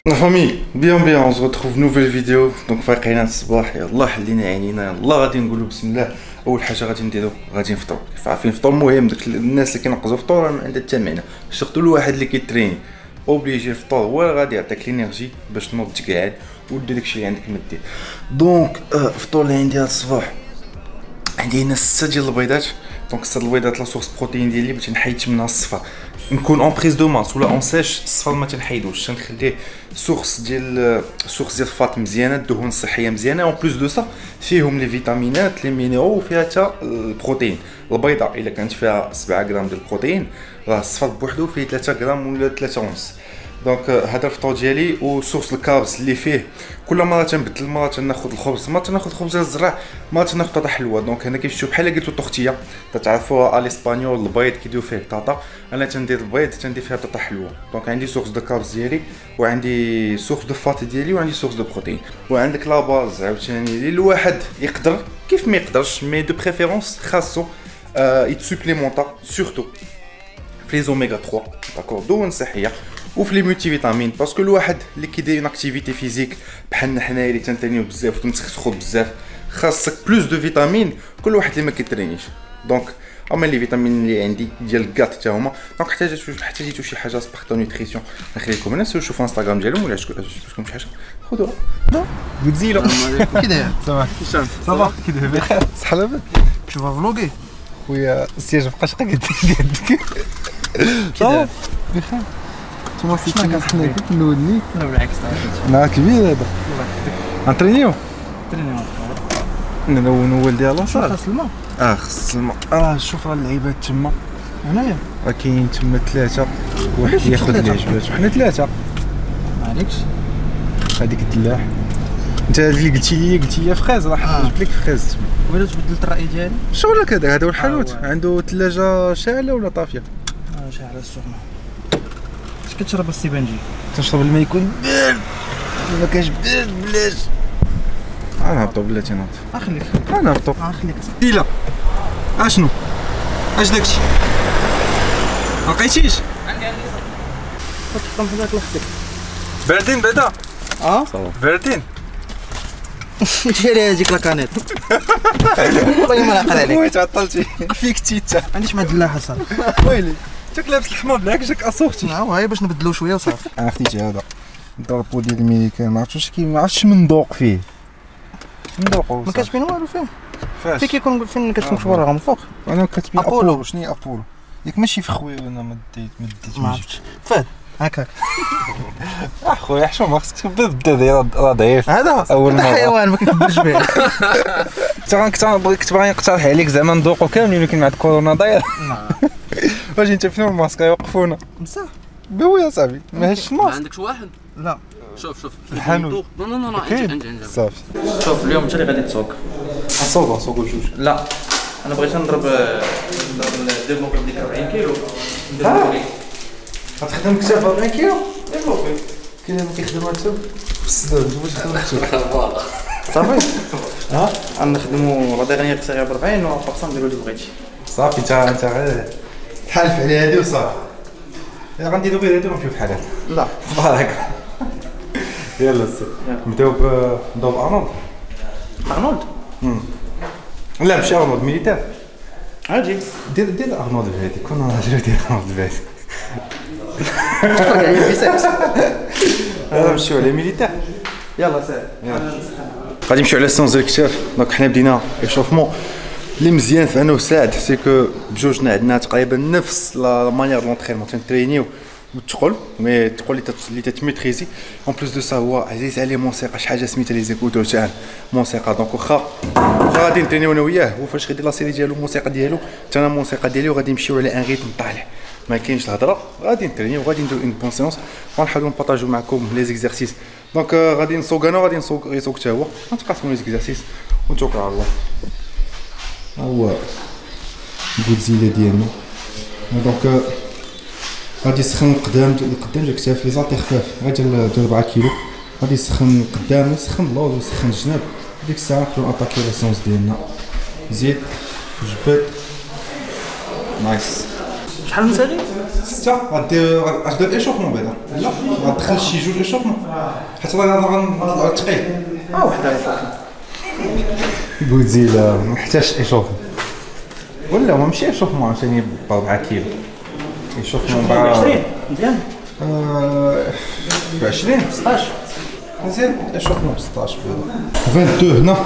La famille, bien, on se retrouve nouvelle vidéo. Donc فايقين الصباح يلاه حلينا عينينا يلاه غادي نقولوا بسم الله. اول حاجه غادي نديرو غادي نفطروا. كيف عارفين الفطور مهم، داك الناس اللي كينقزوا الفطور عندها حتى معنى، سورتو الواحد اللي كيتريني اوبليجي الفطور هو اللي غادي يعطيك لينيرجي باش تنوض تقعد ودير داكشي اللي عندك ما دير. دونك الفطور اللي عندي هاد الصباح عندي هنا 6 ديال البيضات. دونك 6 البيضات لا سورس بروتين ديالي باش نحيد منها الصفر، نكون اون بريز دو ماس ولا اون سيش. الصفر ما تنحيدوش، تنخليه سورس ديال الفات مزيانه، الدهون الصحيه مزيانه، اون بلوس دو سا فيهم لي فيتامينات لي مينيرو وفيها حتى البروتين. البيضه الا كانت فيها 7 غرام ديال البروتين، راه الصفر بوحدو فيه 3 غرام ولا 3 ونص. دونك هذا الفطور ديالي وسورس الكاربس اللي فيه. كل مره تنبدل، مره تناخذ الخبز، مره تناخذ خبز الزرع، مره تناخذ طاطا حلوه. دونك هنا كيف تشوف بحال قلتو طوختيه تعرفوها الاسبانيول، البيض كيديروا فيه طاطا، انا تندير البيض تندير فيها طاطا حلوه. دونك عندي سورس دو كاربس ديالي وعندي سورس دو فات ديالي وعندي سورس دو بروتين. وعندك لا باز عاوتاني اللي الواحد يقدر كيف ما يقدرش، مي دو بريفيرونس خاصو يتسوبليمونطا سورتو في لي اوميغا 3 داكور، دهون صحيه، وفي لي مولتي فيتامين. باسكو الواحد اللي كيدير اون اكتيفيتي فيزيك بحالنا حنايا اللي تنترينيو بزاف وتنتخسخو بزاف، خاصك بلوس دو فيتامين كل واحد اللي ما كيترينيش. دونك هما لي فيتامين اللي عندي ديال الكاط حتى هما. دونك احتاجيتو شي حاجه سبارتا نوتريسيون، نخليكم الناس يشوفوا انستغرام ديالهم ولا شكون شي حاجه خذوها. لا غزيله كي داير صافا هشام صافا كي داير بخير صحه لاباس شوف فلوغي خويا السياج بقاش قد يدك صافا بخير. نتوما سيتي حنا كنودني لا بالعكس لا كبير هذا انترينيو نول ديال لاصال خاص الماء خاص الماء. شوف راه اللعيبات تما هنايا راه كاين تما 3 واحد ياخذ اللي عجباتو، حنا 3 ما عليكش. هذيك الدلاح انت اللي قلتي لي فخاز، راه جبت لك فخاز تما. ولا تبدلت الراي ديالي شغل هكذا. هذا هو الحانوت عنده ثلاجه شاعله ولا طافيه؟ شاعله السخنه. اش كتشرب السيبانجي؟ تنشرب الماء يكون بارد، ما كانش بارد بلاش. نهبطو بلاتي نهبط. خليك نهبطو خليك ديلا. اشنو اش داكشي ما لقيتيش؟ عندي صافي تحطهم حداك لختك باردين بعدا. باردين شري هذيك لاكانيت والله ما نعقل عليك. وي تعطلتي فيك تيتا. ما عنديش مع الدلاحه صافي. ويلي جاك لابس الحمار بالعكس، جاك اصوختي. هاي باش نبدلو شويه وصافي. خديتي هذا ضربو ديال الميكان، ما عرفتش ما عرفتش من ذوق فيه. ندوقو ما كتبين والو فيه. فين كيكون فين كتكون مشبوره من الفوق؟ انا كتبين ابولو. شنو هي ابولو؟ ياك ماشي في خويا انا ما ديت ما عرفتش فهد هكاك. خويا حشومه خصك تبدا بالدادي راه ضعيف. هذا اول مره حيوان ما كنكبرش به. كنت باغي نقترح عليك زعما ندوقو كاملين، ولكن مع الكورونا داير. واش انت فين الماسك يوقفونا بصح بويا صاحبي ما هاش الماسك. ما عندكش واحد؟ لا شوف الحانوت. نو عندي صافي. شوف اليوم انت اللي غادي تسوق. نسوق جوج. لا انا بغيت نضرب ديفلوبي ديك 40 كيلو. غتخدم كتاف 40 كيلو ديفلوبي. كاين اللي كيخدم هكا بالسداد باش يخدم فوالا صافي. غنخدمو لا ديغنيير سيري ب 40 و بارسون نديرو اللي بغيتي صافي. انت غير تحالف على هادي وصافي. غنديرو غير هادي ونمشيو بحال هكا. لا بارك يلا نبداو بارنولد. لا ماشي ارنولد ميليتير عادي. دير ارنولد بهادي كون راجل دير ارنولد بهادي. تفرق عليا بيسكس. نمشيو على ميليتير. يلا سير غادي نمشيو على السونز ديال الكتاف. دونك حنا بدينا ايشوفمون اللي مزيان في انا وسعد، سي كو بجوجنا عندنا تقريبا نفس لا مانيير دو لونطرينمون، تنترينيو وتقول مي تقول اللي تتميتريزي. اون بلوس دو سا هو عزيز عليه موسيقى، شي حاجه سميتها لي زيكوتور تاع موسيقى. دونك واخا غادي نترينيو انا وياه، هو فاش غيدير لا سيري ديالو الموسيقى ديالو حتى انا الموسيقى ديالي، وغادي نمشيو على ان ريتم طالع، ما كاينش الهضره. غادي نترينيو وغادي نديرو اون بون سيونس ونحاولوا نبارطاجيو معكم لي زيكزارسيس. دونك غادي نسوق انا وغادي يسوق حتى هو، نتقاسموا لي زيكزارسيس ونتوكل على الله. هو الجوتزيله ديالنا. دونك غادي يسخن قدام ديال الكتاف لي زالتي خفاف غير ديال 4 كيلو. غادي يسخن قدام ويسخن اللور ويسخن الجناب. ديك الساعه نبداو اتاكيو لا سونس ديالنا. زيد جبد نايس. شحال من سيري؟ 6 غدير ايشوفمون بعدا لا غتدخل شي جوج ايشوفمون حيت غنطلعو ثقيل وحده بوزيلا ما محتاجش ايشوفمون ولا هو ماشي ايشوفمون عاوتاني ب 4 كيلو ايشوفمون ب 20 مزيان ب 20 16 مزيان ايشوفمون ب 16 بعدا 22 هنا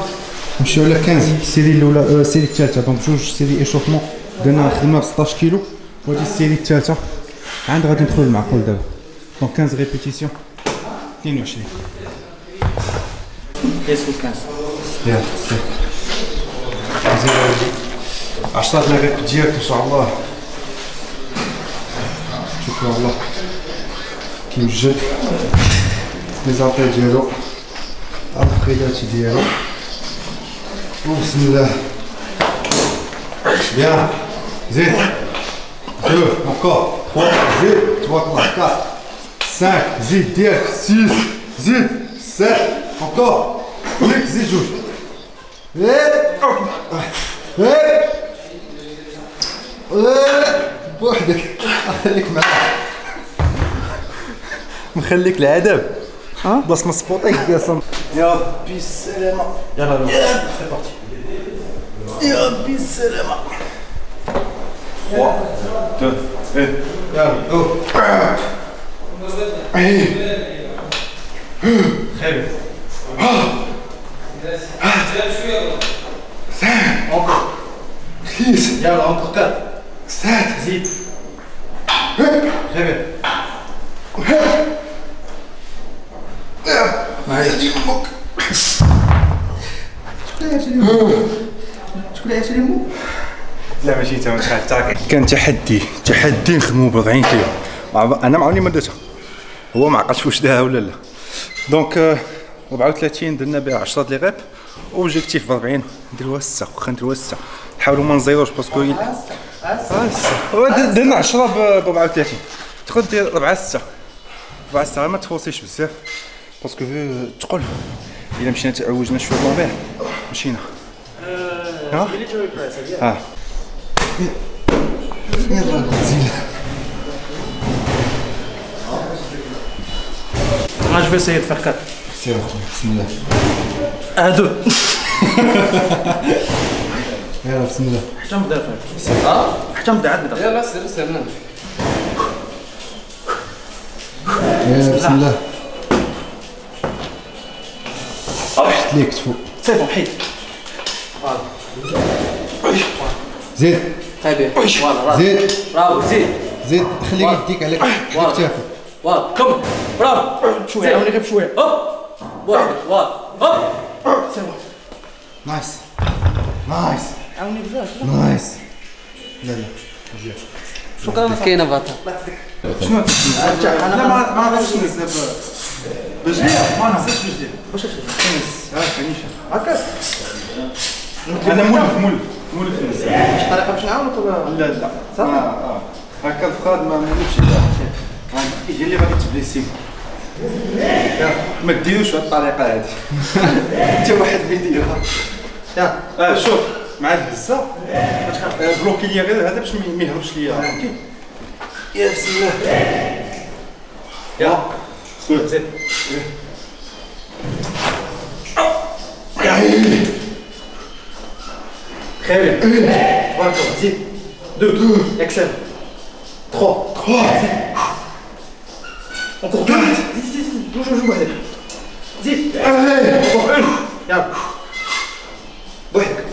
نمشيو على 15 السيري الاولى السيري الثالثه دونك جوج سيري ايشوفمون درنا خدمه ب 16 كيلو وهادي السيري الثالثه عاد غادي ندخل المعقول دابا دونك 15 ريبيتيسيون 22 يسوي 15 يلا زيد 10 دقائق ديالك ان شاء الله شكرا الله كيوجد لي زابيل ديالو الفخيدات ديالو وبسم الله بيان زيد 2 encore 3 زيد تبارك الله 4 5 زيد ديالك 6 زيد 7 encore ياك زيد جوج بوحدك خليك معايا مخليك العذاب بلاص ما سبوطيك قاسم يا بي السلامة يلا سي بارتي يا بي السلامة 3 2 1 يلا جو خير يلا اونتر 4 زيد خير معايا امك شكون اللي عاشري امك لا ماشي انت متخيل كان تحدي نخدمو ب 40 كيلو انا ما عمرني ما درتها هو ما عقلش واش داها ولا لا دونك 34 درنا بها 10 ديال غيب اوبجيكتيف ب 40 نديروها 6 واخا نديروها 6 نحاولوا ما نزيروش باسكو درنا 10 ب 34 تقدر دير 4 6 4 6 ما تفوسيش بزاف باسكو ثقل الا مشينا تعوجنا شويه بالبيع مشينا ها ها يلا زين Moi je vais essayer de faire 4. C'est bon, bismillah. 1, 2. يلا بسم الله. حتى نبدا فيك. حتى نبدا عاد نبدا. يلا سير سير يلا بسم الله. حيت ليك تفوق. سي بون حيد. زيد. طيب فوالا زيد. برافو زيد زيد خلي يديك على كتافك. فوالا كمل برافو شويه عاوني غير بشويه. هوب واحد فوالا هوب سي بون. نايس. نايس. عاوني بزاف. نايس. لا لا مزيان. شكرا كاينه باطا شنو انا ما نعرفش بزاف بجليه ما نعرفش بجليه واش هكا انا مولف الناس واش الطريقه باش نعاونك ولا لا لا صافي هكا الفخاد ما مولفش كاع هي اللي غادي تبليسي ما ديروش بهذه الطريقه هذه حتى واحد بيديرها يا شوف مع الهزه بلوكي ليا غير هذا باش ما يهربش ليا فهمتي يا بسم الله يا زيد خير تبارك الله زيد 2 اكسل 3 زيد encore 2 زيد جو وحدك زيد encore 1 يلا وحدك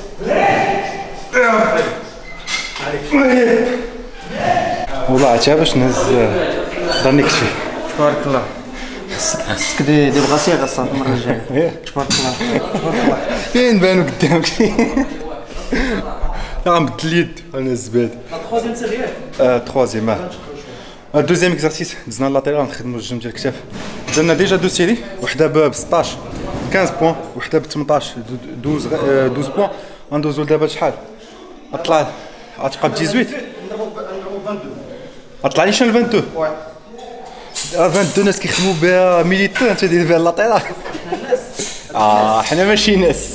والله عرفتها باش نهز ضرني كتفي تبارك الله خصك دي بغاسي غصات المره الجايه تبارك الله فين بانوا قدامك غنبدل اليد انا الزباد التخوازيام سيريال تخوازيام دوزيام اكزرسيس دزنا اللاتيرال نخدموا الجنب ديال الكتاف درنا ديجا دو سيري وحده ب 16 15 بوان وحده ب 18 12 بوان غندوزو دابا شحال اطلع غتبقى ب 18 اطلع لي شنو 22 22 ناس كيخدموا بها ميليتون انت دير بها اللاتيرال حنا ماشي ناس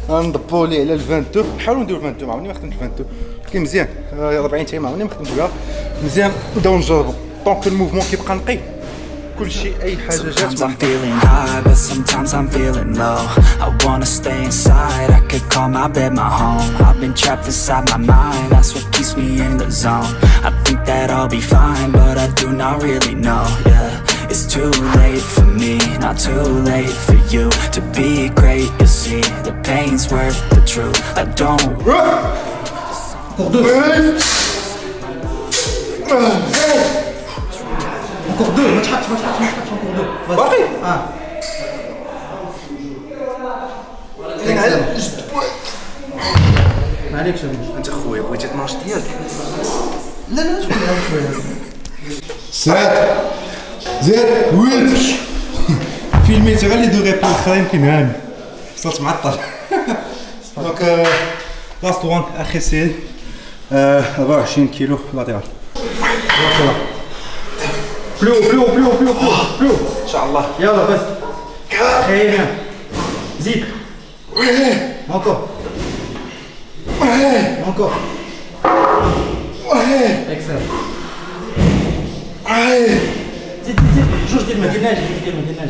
غنضبطو ليه على 22 نحاولوا نديرو 22 ما عمرني ما خدمت 22 كي مزيان 40 تايم ما عمرني ما خدمت بها مزيان نبداو نجربو طونك الموفمون كيبقى نقي كلشي اي حاجه جات Sometimes I'm feeling high, but sometimes I'm feeling low. I wanna stay inside, I could call my bed my home. I've been trapped inside my mind, that's what keeps me in the zone. I think that I'll be fine, but I do not really know, yeah. It's too late for me, not too late for you. To be great, you see, the pain's worth the truth. I don't Encore deux, ما تحطش encore deux. باقي ما عليكش انت خويا بغيتي 12 ديالك لا لا شويه. سات زيد ويت فيلميتي غير لي دو ريبل الاخرين كينهاني صرت معطل دونك لاست وان اخي سيل 24 كيلو لاتيرال بلو ان شاء الله يلا بس خير زيد encore excellent زيد جوج ديال ما ديرناش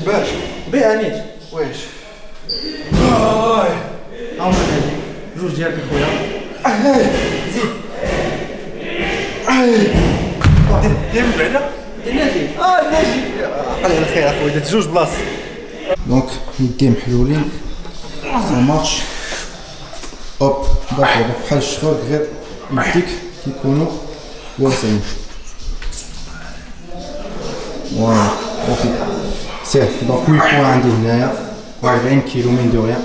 باش بانيت واش ها هما ناجي جوج ديالك اخويا زيد دير من بعدا ناجي ناجي على الخير اخويا درت جوج بلاص دونك يدي محلولين سا مارش اوب داكور بحال الشغل غير يديك كيكونوا واسعين فوالا اوكي سير دونك 8 بوان عندي هنايا 40 كيلو من دوريا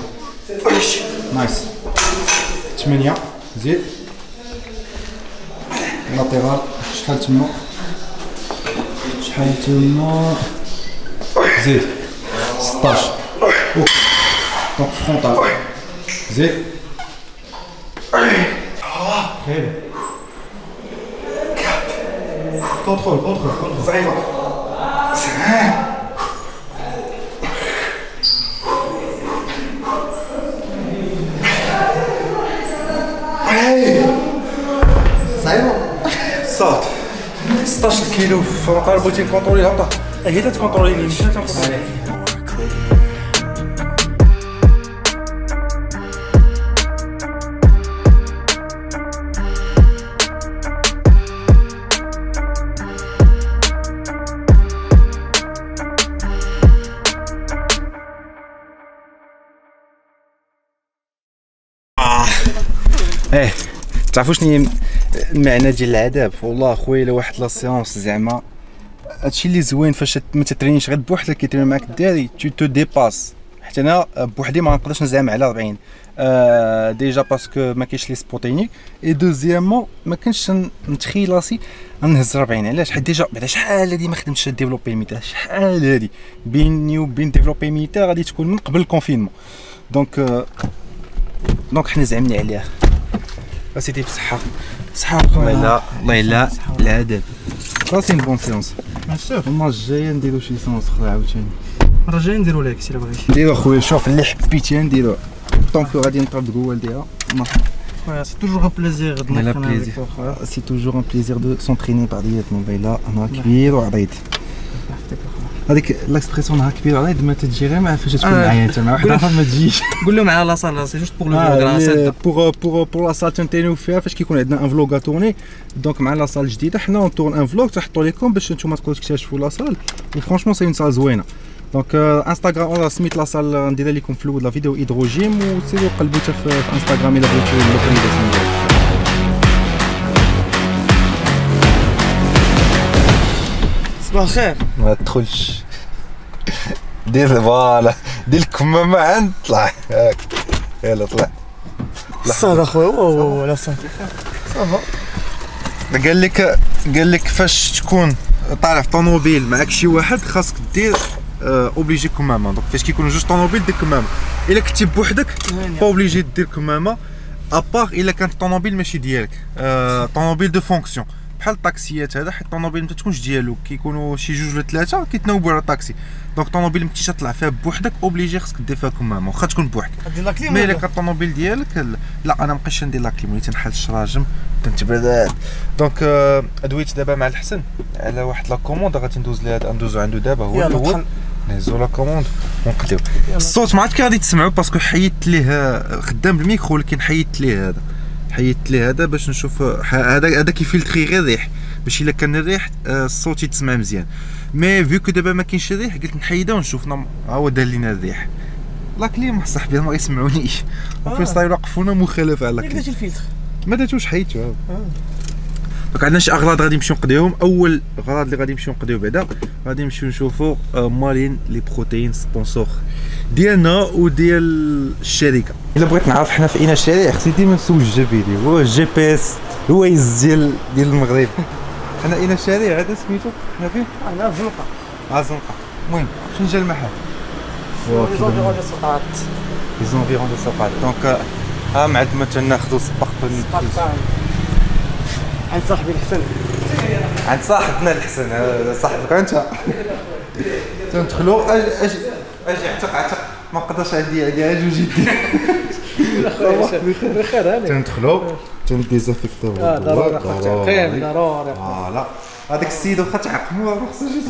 نايس 8 زيد لاتيرال شحال تما زيد 16 اوكي دونك فرونتال زيد خير كونترول صعيبة صعيبه صافي 16 كيلو فرونتال بغيتي نكونطرولي هبطة هي تتكونطرولي لي ماشي تنكونطرولي تعرفوا شنو المعنى ديال العذاب والله خويا الا واحد لا سيونس زعما هادشي اللي زوين فاش ما تترينيش غير بوحدك كيترين معاك الدراري تو ديباس حتى انا بوحدي ما نقدرش نزعم على 40 ديجا باسكو ما كاينش لي سبوتينيك اي دوزيامون ما كنتش نتخيل راسي نهز 40 علاش حيت ديجا بعدا شحال هادي ما خدمتش ديفلوبي الميتا شحال هادي بيني وبين ديفلوبي الميتا غادي تكون من قبل الكونفينمون دونك حنا زعمنا عليها اسيدي بصحة والله لا العذاب راسي بون سيونس المره الجايه نديرو شي سيونس اخرى عاوتاني المره الجايه نديرو لك سي لا بغيتي نديرو اخويا شوف اللي حبيتي نديرو طونك غادي نطرد والديها خويا سي توجور ان بليزير دو نتريني خويا سي توجور ان بليزير دو سونتريني بعضياتنا والله انا كبير وعريض هذيك لاكسبريسيون نهار كبير وعريض ما تجي غير مع فاش تكون معايا انت مع واحد اخر ما تجيش قول لهم على لاصال سي جوست بور لو فلوغ بور لاصال تنتينيو فيها فاش كيكون عندنا ان فلوغ تورني دونك مع لاصال جديده حنا نطور ان فلوغ تحطوا لكم باش نتوما تقدروا تكتشفوا لاصال وفرونشمون سي اون صال زوينه دونك انستغرام ولا سميت لاصال نديرها لكم في الاول لا فيديو هيدروجيم وسيروا قلبوا حتى في انستغرام الا بغيتوا اللوكاليزاسيون ديالها صباح الخير ما تدخلش دير فوالا دير الكمامه عند طلع هاك يلا طلع صافا اخويا ولا صافي صافا قال لك فاش تكون طالع في طوموبيل معاك شي واحد خاصك دير اوبليجي كمامه دونك فاش كيكونوا جوج طوموبيل دير كمامه الا كنتي بوحدك با اوبليجي دير كمامه ابار الا كانت الطوموبيل ماشي ديالك طوموبيل دو فونكسيون بحال الطاكسيات هذا، حيت الطوموبيل ما تكونش ديالو، كيكونوا شي جوج ولا ثلاثه كيتناوبوا على الطاكسي. دونك الطوموبيل ملي تطلع فيها بوحدك اوبليجي خصك دير فيها كمامه، واخا تكون بوحدك. دير لا كليم مي الا كان الطوموبيل ديالك لا، انا مابقيتش ندير لا كليم، وليت نحل الشراجم تنتبرد. دونك دويت دابا مع الحسن على واحد لا كوموند غادي ندوز لهذا، ندوزو عنده دابا هو الاول، نهزو لا كوموند ونقضيو. الصوت ما عرفت كي غادي تسمعوا باسكو حيدت ليه خدام بالميكرو، ولكن حيدت ليه هذا باش نشوف هذا كيفلتري غير الريح، باش الا كان الريح الصوت يتسمع مزيان. مي فيكو دابا ما كاينش الريح قلت نحيدها ونشوف ها هو دار لينا الريح. لا كليم صاحبي ما يسمعونيش، وفريستايل وقفونا مخالفه على لا كليم. درتي الفلتر ما درتوش حيدتو. دونك عندنا شي اغراض غادي نمشيو نقضيوهم. اول غراض اللي غادي نمشيو نقضيو بعدا غادي نمشيو نشوفوا مالين لي بروتين سبونسور ديالنا وديال الشركه. الا بغيت نعرف حنا في اين الشارع خصني ديما نسول الجبيدي، هو الجي بي اس الويز ديال المغرب. حنا اين الشارع هذا سميتو؟ حنا فين؟ انا في الزنقه. الزنقه. المهم فين جا المحل؟ زونفيرون ديال السوقات. زونفيرون ديال السوقات. دونك معدما تناخذوا سباق عند صاحبي الحسن، عند صاحبنا الحسن، صاحبك انت. تندخلوا اجي عتق ما نقدرش عندي جوج يدي. بخير هاني. تندخلوا تنديزافيكتو ضروري قيم ضروري. فوالا هذاك السيد واخا تعقمو راه خصو يجي.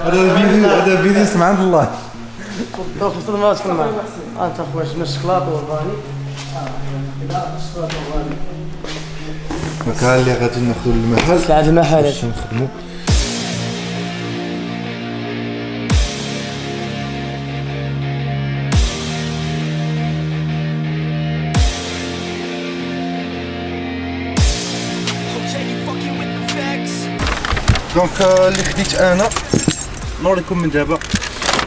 هذا فيديو اسم عند الله. دونك مسلمات في الماء. انت خويا شنو الشكلاط والفاني؟ الشكلاط والفاني. المكان اللي غادي ناخذوا للمحل. في هذا المحل باش نخدموا. دونك اللي خديت انا نوريكم من دابا.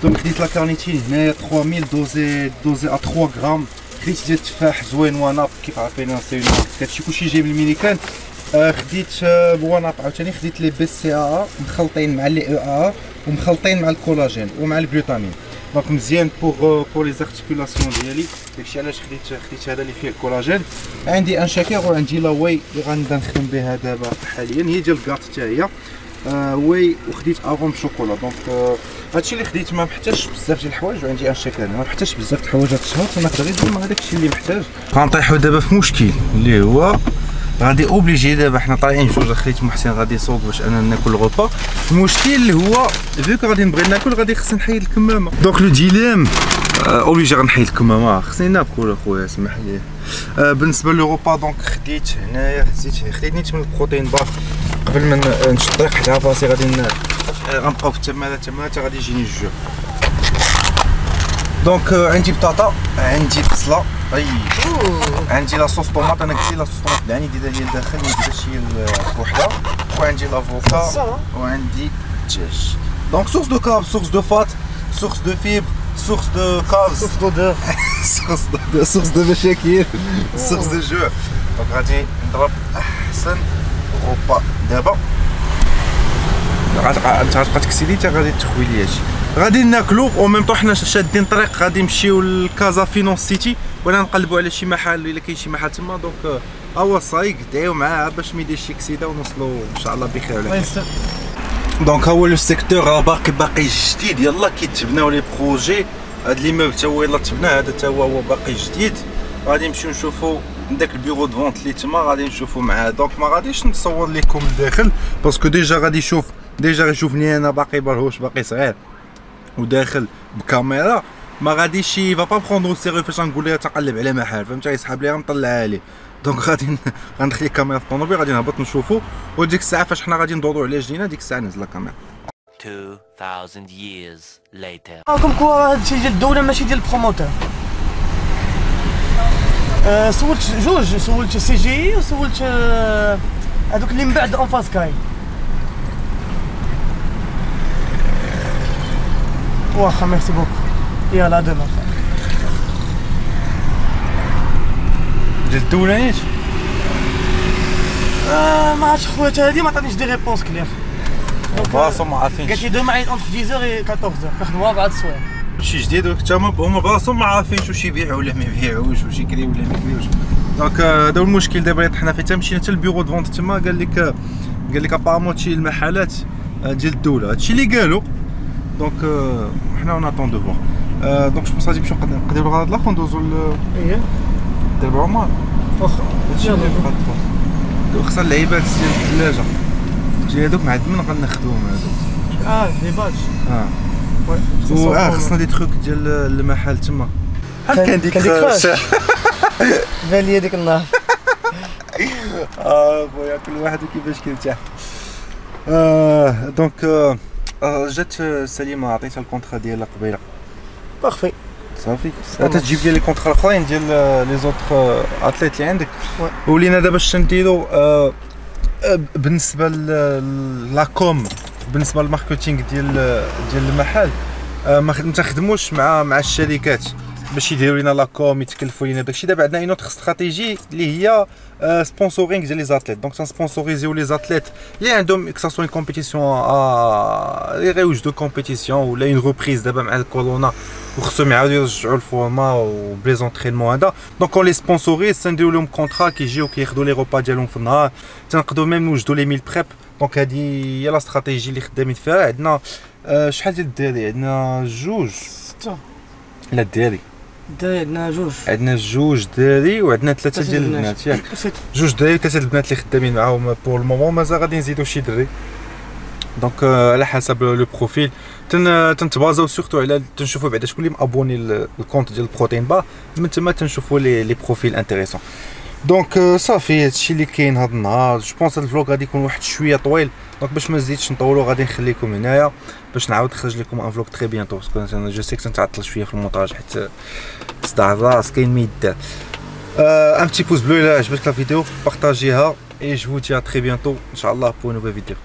دونك خديت لا كارنيتين هنايا 3000 دوزي ا 3 غرام. خديت ديال التفاح زوين واناب كيف عارفين سي اون مارك، هادشي كلشي جاي من الميريكان. خديت بواناب عاوتاني، خديت لي بي سي ا مخلطين مع لي او ا ومخلطين مع الكولاجين ومع الجلوتامين. دونك مزيان بوغ لي زارتيكولاسيون ديالي، داكشي علاش خديت هذا اللي فيه الكولاجين. عندي ان شاكير وعندي لا واي اللي غنبدا نخدم بها دابا حاليا، هي ديال الكاط حتى هي واي. وخديت افون شوكولا. دونك هادشي اللي خديت ما محتاجش بزاف ديال الحوايج، وعندي ان شاكير ما محتاجش بزاف د الحوايج هاد الشهر، تناخذ غير ديما هذاك الشيء اللي محتاج. غنطيحوا دابا في مشكل اللي هو غادي اوبليجي دابا حنا طالعين جوج، خليت محسن غادي يصوب باش انا ناكل الغوبا. المشكل اللي هو فيك غادي نبغي ناكل غادي خصني نحيد الكمامه. دونك لو ديليم اوبليجي غنحيد الكمامه، خصني ناكل اخويا اسمح لي. بالنسبه للغوبا دونك خديت هنايا خديت نيت من البروتين بار قبل ما نمشي الطريق حدا راسي غادي غنبقاو في التماره حتى غادي يجيني الجوع. دونك عندي بطاطا، عندي بصله، عندي لا صوص طوماط. انا قلت لا صوص طوماط دعني ديالها هي الداخل ما نديرهاش هي بوحدها. وعندي لافوكا وعندي الدجاج. دونك سورس دو كارب، سورس دو فات، سورس دو فيبر، سورس دو كارب، سورس دو سورس دو مشاكل، سورس دو جوع. دونك غادي نضرب احسن غوبا دابا. غتبقى تكسيلي حتى غادي تخوي لي هادشي. غادي ناكلو او ميم طون حنا شادين طريق غادي نمشيو لكازا فينونس سيتي، ولا نقلبوا على شي محل الا كاين شي محل تما. دونك هو صايق دعيو معاه باش ما يديرش شي كسيده ونوصلوا ان شاء الله بخير على خير. دونك هو لو سيكتور باقي جديد، يلاه كيتبناو لي بروجي. هاد ليموبل تا هو يلاه تبنى، هذا تا هو باقي جديد. غادي نمشيو نشوفوا داك البيرو دو فونت اللي تما غادي نشوفوا معاه. دونك ما غاديش نصور لكم الداخل باسكو ديجا غادي يشوفني انا باقي برهوش باقي صغير وداخل بكاميرا، ما غاديش فا با بروندرو سيريو فاش غنقول لها تقلب على محل، فهمتي؟ يسحب ليها نطلعها ليه. دونك غادي غندخل الكاميرا في الطوموبيل غادي نهبط نشوفوا، وديك الساعه فاش حنا غادي ندورو على جدينا ديك الساعه نهز الكاميرا. 2000 years later. راكم كوا هادشي ديال الدوله ماشي ديال البروموتور. سولت جوج، سولت سي جي وسولت هذوك اللي من بعد اونفاس كاي. واخا ميرسي بوكو. يلا دوما. ديال الدوله نيت؟ ما عرفتش خويا هادي ما عطانيش دي ريبونس كلير. راسهم ما عارفينش. قالت لي دوما عيط اونتر 10h و 14h كنخدموا 4 السوايع. شي جديد حتى هما براسهم ما عارفينش واش يبيعوا ولا ما يبيعوش، واش يكريو ولا ما يكريوش. دونك هذا هو المشكل دابا اللي طحنا فيه. تمشينا حتى البيرو دو فونت تما قال لك ابارامون هادشي المحلات ديال الدوله، هادشي اللي قالوا. دونك حنا اون اتون دو فوار. دونك جو بونس غادي نمشيو نقدروا الغرض الاخر ندوزو اييه دابا عمر. واخا هادشي اللي بغات خصنا اللعيبات ديال الثلاجه جاي هادوك معدمين غناخذوهم هادوك. لي بادج. خصنا دي تروك ديال المحل تما. بحال كان ديك بان لي ديك النهار. خويا كل واحد وكيفاش كيرتاح. دونك جات سليمه عطيتها الكونترا ديالها قبيله. بارفي صافي تجيب لي كونترا الاخرين ديال لي زوطخ اتليت اللي عندك. ولينا دابا اش نديرو بالنسبه لاكوم، بالنسبه للماركتينغ ديال المحل. ما تخدموش مع الشركات باش يديروا لنا لاكوم يتكلفوا لنا داكشي. دابا عندنا اون اوتر استراتيجي اللي هي سبونسورينغ ديال لي زاتليت. دونك تنسبونسوريزيو لي زاتليت اللي عندهم كساسون كومبيتيسيون يغيوجدوا كومبيتيسيون ولا اون ريبريز دابا مع الكورونا وخصهم يعاودوا يرجعوا الفورما وبلي زونترينمون هذا. دونك اون لي سبونسوريز تنديرو لهم كونطرا كيجيو كياخذوا لي روبا ديالهم في النهار. تنقدروا ميم نوجدوا لي ميل بريب. دونك هذه هي لا استراتيجي اللي خدامين فيها. عندنا شحال ديال الدراري؟ عندنا جوج 6. لا الدراري عندنا جوج دراري وعندنا 3 ديال البنات ياك. جوج دراري و3 البنات اللي خدامين معاهم بور المومون. مازال غادي نزيدو شي دري. دونك على حسب لو بروفيل تنتبازاو سورتو على تنشوفوا بعدا شكون اللي مابوني الكونت ديال البروتين بار. من تما تنشوفوا لي بروفيل انتريسون. دونك صافي هادشي اللي كاين هاد النهار. جو بونس هاد الفلوق غادي يكون واحد شويه طويل. دونك باش ما نزيدش نطولو غادي نخليكم هنايا باش نعاود نخرج لكم ان فلوق تري بيانتو. باسكو انا جو سي تنتعطل شويه في المونتاج حيت صداع الراس كاين ما يدار. ان بتي بوز بلو الا عجبتك لا فيديو، بارطاجيها اي جو vous dis à très bientôt ان شاء الله pour une nouvelle vidéo.